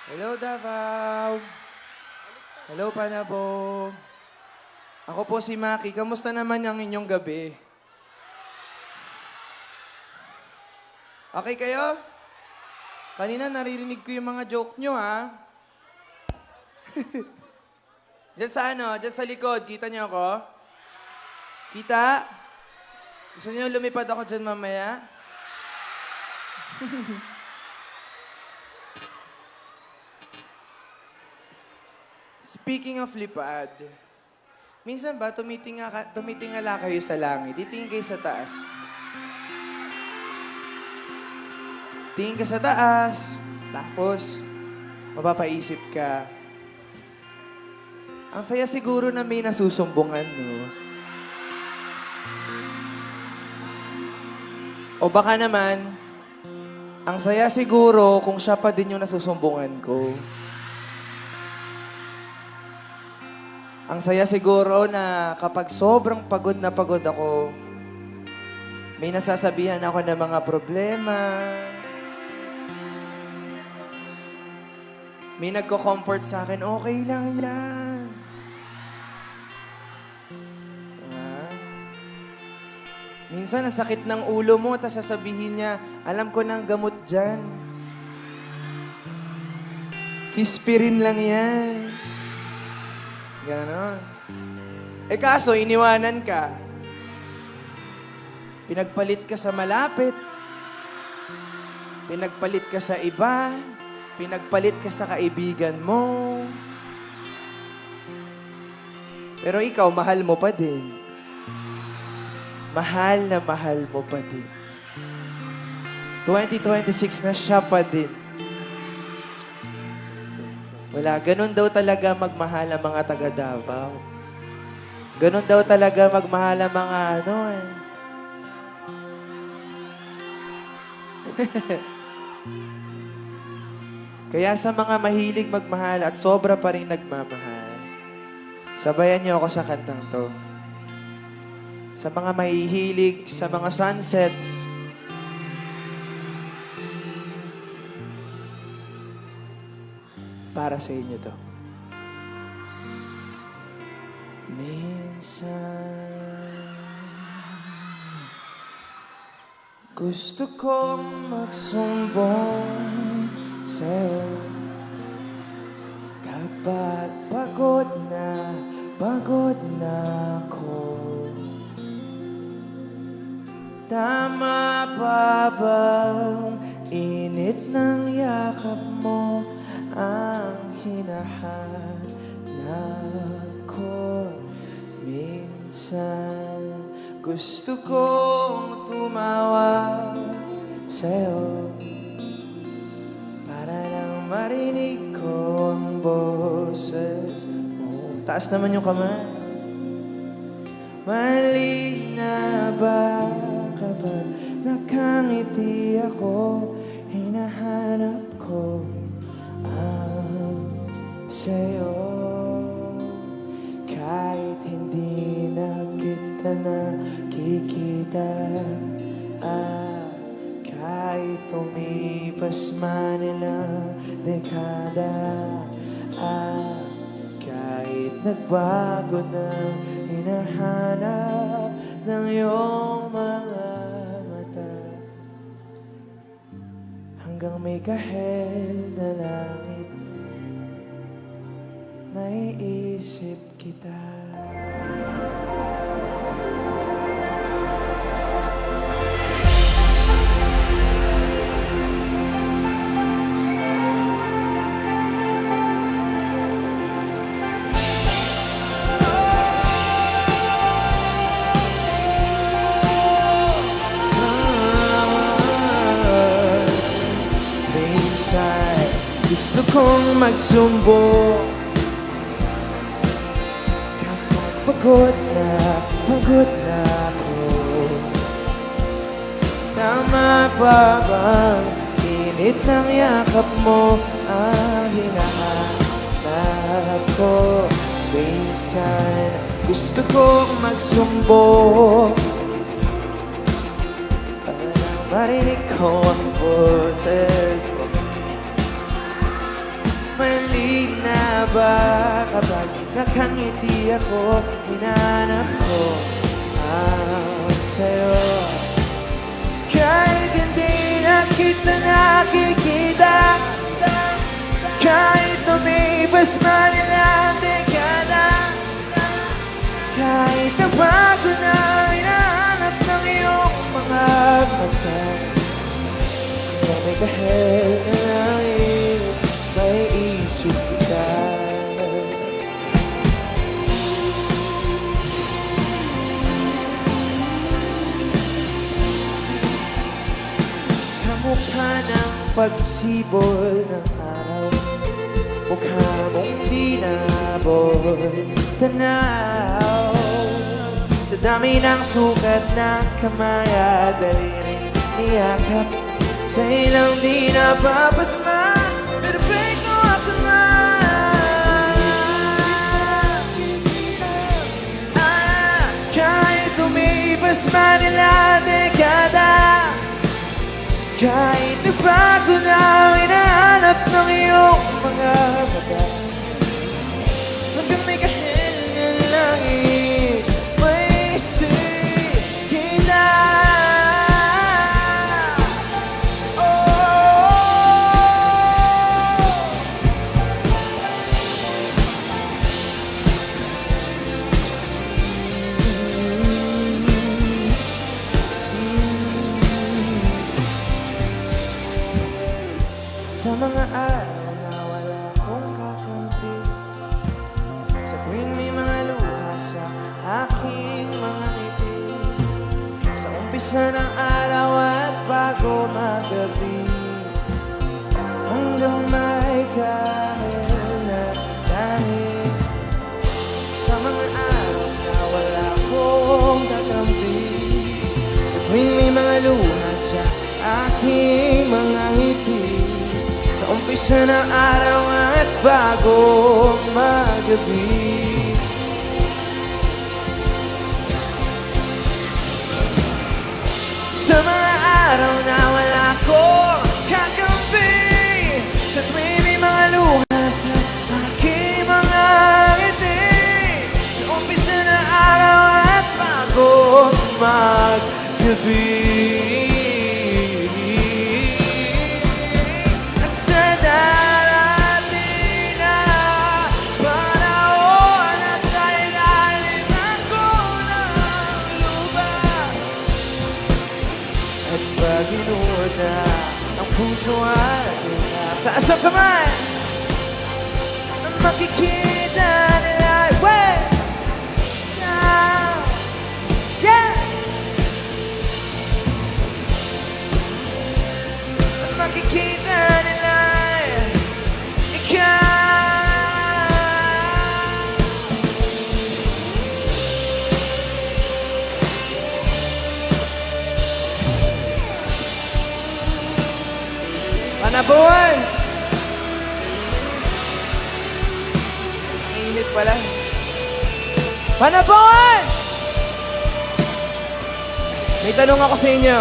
Hello, Davao. Hello, Panabo. Ako po si Maki. Kamusta naman ang inyong gabi? Okay kayo? Kanina naririnig ko yung mga joke nyo, ha? Diyan sa ano? Diyan sa likod. Kita nyo ako? Kita? Gusto niyo lumipad ako dyan mamaya? Speaking of lipad, minsan ba tumitingala kayo sa langit, titingin kayo sa taas. Tingin ka sa taas, tapos mapapaisip ka, ang saya siguro na may nasusumbungan, no? O baka naman, ang saya siguro kung siya pa din yung nasusumbungan ko. Ang saya siguro na kapag sobrang pagod na pagod ako, may nasasabihan ako ng mga problema. May nagko-comfort sa akin, okay lang yan. Ah. Minsan, nasakit ng ulo mo, tapos sasabihin niya, alam ko na ang gamot dyan. Kispirin lang yan. Ganon. Eh kaso, iniwanan ka. Pinagpalit ka sa malapit. Pinagpalit ka sa iba. Pinagpalit ka sa kaibigan mo. Pero ikaw, mahal mo pa din. Mahal na mahal mo pa din. 2026 na siya pa din. Wala, ganun daw talaga magmahal ang mga taga Davao. Ganun daw talaga magmahal ang mga ano eh. Kaya sa mga mahilig magmahal at sobra pa rin nagmamahal, sabayan niyo ako sa kantang to. Sa mga mahihilig, sa mga sunsets, para sa inyo to. Minsan, gusto kong magsumbong sa'yo kapag pagod na ako. Tama pa bang init ng yakap mo ang hinahanap ko? Minsan gusto kong tumawag sa'yo para lang marinig ko ang boses mo. Taas naman yung kamay. Mali na ba kapag nakangiti ako? Hinahanap ko ang sa'yo. Kahit hindi na kita nakikita, kahit umipas man ilang dekada, kahit nagbago na hinahanap ng iyong mga mata, hanggang may kahel na langit, may isip kita. Minsan, gusto kong magsumbong kapag pagod na ako. Tama pa bang init ng yakap mo ang hinahanap ko? Minsan, gusto kong magsumbong para marinig ko ang boses mo. Mali na ba kapag nakangiti ako, hinanap ko ang sa'yo. Kahit hindi na kita nakikita, kahit lumipas man ilang dekada, kahit nabago na hinahanap ng iyong mga mata, kung may kahel na langit, may isip kita. Kamukha ng pagsibol ng araw, mukha mong di nabol tanaw. Sa dami ng sukat ng kamay at daliring niyakap, sa ilang di napapasma, perfecto ako nga. Kahit lumipas man ilang dekada, kahit nagbago na ang hinahanap ng iyong mga mata, hanggang may kahel ng langit, may isip kita. Sa mga araw na wala akong kakampi, sa tuwing may mga luha sa aking mga ngiti, sa umpisa ng araw at bago magabi, hanggang may kahel na langit. Sa mga araw na wala akong kakampi, sa tuwing may mga luha sa aking mga ngiti, sa umpisa ng araw at bago magabi. Sa mga araw na wala akong kakampi, sa tuwing may mga luha sa aking mga ngiti, sa umpisa ng araw at bago magabi. Pag-inuod na ang puso at taas ang kamay, ang makikita nila, yeah! Ang makikita nila, ikaw. Panabuans! Init pala. Panabuans! May tanong ako sa inyo.